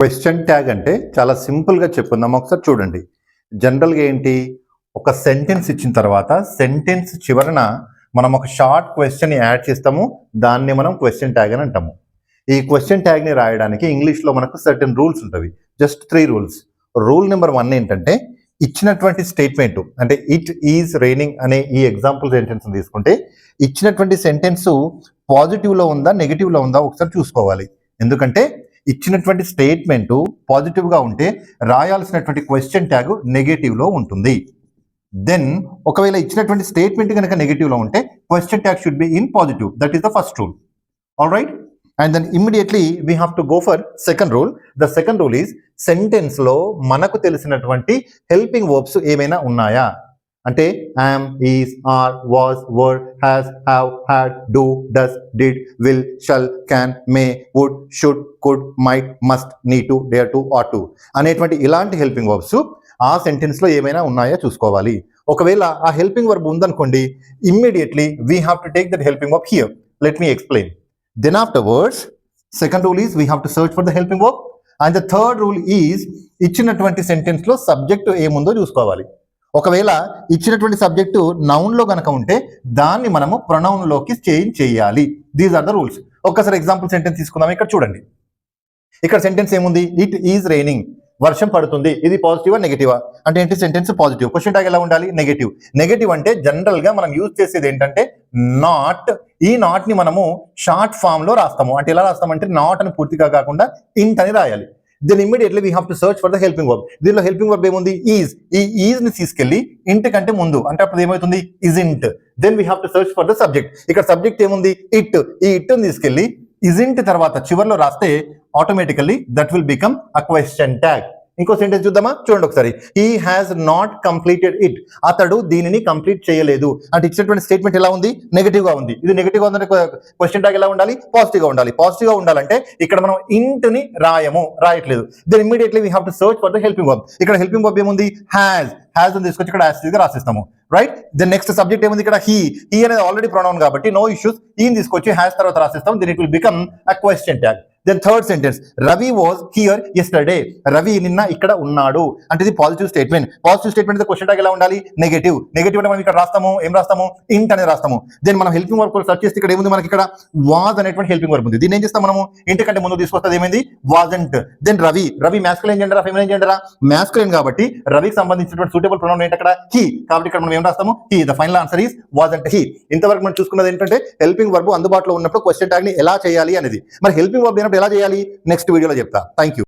Question tag అంటే చాలా సింపుల్గా చెప్పుకుందాం. ఒకసారి చూడండి. జనరల్గా ఏంటి, ఒక సెంటెన్స్ ఇచ్చిన తర్వాత సెంటెన్స్ చివరన మనం ఒక షార్ట్ క్వశ్చన్ యాడ్ చేస్తాము. దాన్ని మనం క్వశ్చన్ ట్యాగ్ అని అంటాము. ఈ క్వశ్చన్ ట్యాగ్ని రాయడానికి ఇంగ్లీష్లో మనకు సర్టెన్ రూల్స్ ఉంటాయి. Just 3 rules. రూల్ నెంబర్ 1 ఏంటంటే, ఇచ్చినటువంటి స్టేట్మెంట్ అంటే ఇట్ ఈజ్ రైనింగ్ అనే ఈ ఎగ్జాంపుల్ సెంటెన్స్ తీసుకుంటే ఇచ్చినటువంటి సెంటెన్స్ పాజిటివ్లో ఉందా నెగిటివ్లో ఉందా ఒకసారి చూసుకోవాలి. ఎందుకంటే ఇచ్చినటువంటి స్టేట్మెంట్ పాజిటివ్గా ఉంటే రాయాల్సినటువంటి క్వశ్చన్ ట్యాగ్ నెగటివ్లో ఉంటుంది. దెన్ ఒకవేళ ఇచ్చినటువంటి స్టేట్మెంట్ కనుక నెగటివ్లో ఉంటే question tag should be in positive. That is the first rule. All right. And then immediately we have to go for second rule. The second rule is సెంటెన్స్లో మనకు తెలిసినటువంటి helping verbs ఏమైనా ఉన్నాయా అంటే am, is, are, was, were, has, have, had, do, does, did, will, shall, can, may, would, should, could, might, must, need to, dare to, ought to అనేటువంటి ఇలాంటి helping verbs ఆ సెంటెన్స్లో ఏమైనా ఉన్నాయా చూసుకోవాలి. ఒకవేళ ఆ హెల్పింగ్ వర్బ్ ఉందనుకోండి, immediately we have to take that helping verb here. Let me explain. Then afterwards second rule is we have to search for the helping verb. And the third rule is ఇచ్చినటువంటి సెంటెన్స్లో subject ఏముందో చూసుకోవాలి. ఒకవేళ ఇచ్చినటువంటి subject నౌన్లో కనుక ఉంటే దాన్ని మనము ప్రొనౌన్లోకి చేంజ్ చేయాలి. These are the rules. ఒక్కసారి ఎగ్జాంపుల్ సెంటెన్స్ తీసుకుందాం. ఇక్కడ చూడండి. ఇక్కడ సెంటెన్స్ ఏముంది? It is raining. వర్షం పడుతుంది. ఇది పాజిటివా నెగటివా అంటే ఏంటి? Sentence positive. క్వశ్చన్ ట్యాగ్ ఎలా ఉండాలి? నెగటివ్. నెగటివ్ అంటే జనరల్గా మనం యూజ్ చేసేది ఏంటంటే నాట్. ఈ నాట్ ని మనము షార్ట్ ఫామ్ లో రాస్తాము. అంటే ఎలా రాస్తామంటే నాట్ అని పూర్తిగా కాకుండా ఇంట్ అని రాయాలి. Then immediately we have to search for the helping verb. దీనిలో హెల్పింగ్ వర్బ్ ఏముంది? ఈజ్. ఈ ఈజ్ ని తీసుకెళ్లి ఇంట్ కంటే ముందు అంటే అప్పుడు ఏమవుతుంది? Isn't. Then we have to search for the subject. ఇక్కడ సబ్జెక్ట్ ఏముంది? ఇట్. ఈ ఇట్ ని తీసుకెళ్లి ఇజింట్ తర్వాత చివర్లో రాస్తే automatically that will become a question tag. ఇంకో సెంటెన్స్ చూద్దామా? చూడండి ఒకసారి. He has not completed it. అతడు దీనిని కంప్లీట్ చేయలేదు. అంటే ఇచ్చినటువంటి స్టేట్మెంట్ ఎలా ఉంది? నెగటివ్ గా ఉంది. ఇది నెగటివ్ గా ఉందంటే క్వశ్చన్ ట్యాగ్ ఎలా ఉండాలి? పాజిటివ్ గా ఉండాలి. పాజిటివ్ గా ఉండాలంటే ఇక్కడ మనం ఇంట్ ని రాయట్లేదు. Then immediately we have to search for the helping verb. ఇక్కడ హెల్పింగ్ వర్బ్ ఏముంది? హ్యాస్. హ్యాస్ అని తీసుకొచ్చి ఇక్కడ యాజ్ గా రాసిస్తాము. రైట్. దెన్ నెక్స్ట్ సబ్జెక్ట్ ఏముంది? ఇక్కడ హీ. హీ అనేది ఆల్రెడీ ప్రొనౌన్ కాబట్టి నో ఇష్యూస్. ఈని తీసుకొచ్చి హ్యాస్ తర్వాత రాసిస్తాం. Then it will become a question tag. Then third sentence, Ravi was here yesterday. Ravi నిన్న ఇక్కడ ఉన్నాడు అంటే ఇది positive statement. Positive statement question tag ఎలా ఉండాలి? నెగటివ్. నెగటివ్ అంటే మనం ఇక్కడ రాస్తాము, ఏం రాస్తాము? ఇంట్ అనేది రాస్తాము. దెన్ మనం హెల్పింగ్ వర్బ్ సర్చ్ చేస్తే ఇక్కడ ఏముంది? మనకి ఇక్కడ వాజ్ అనేటువంటి హెల్పింగ్ వర్బ్ ఉంది. దీన్ని ఏం చేస్తాం మనము? ఇంటి కంటే ముందు తీసుకొస్తుంది ఏమైంది? Wasn't. Then Ravi. Ravi masculine జెండరా ఫెమినైన్ జెండరా? మ్యాస్కులైన్ కాబట్టి రవికి సంబంధించినటువంటి సూటబుల్ ప్రొనౌన్ ఏంటి అక్కడ? హీ. కాబట్టి ఇక్కడ మనం ఏం రాస్తాము? He. The final answer is wasn't he. ఇంతవరకు మనం చూసుకున్నది ఏంటంటే హెల్పింగ్ వర్బ్ అందుబాటులో ఉన్నప్పుడు క్వశ్చన్ ట్యాగ్ ని ఎలా చేయాలి అనేది. మరి హెల్పింగ్ వర్బ్ లేనప్పుడు ఎలా చేయాలి? నెక్స్ట్ వీడియోలో చెప్తా. Thank you.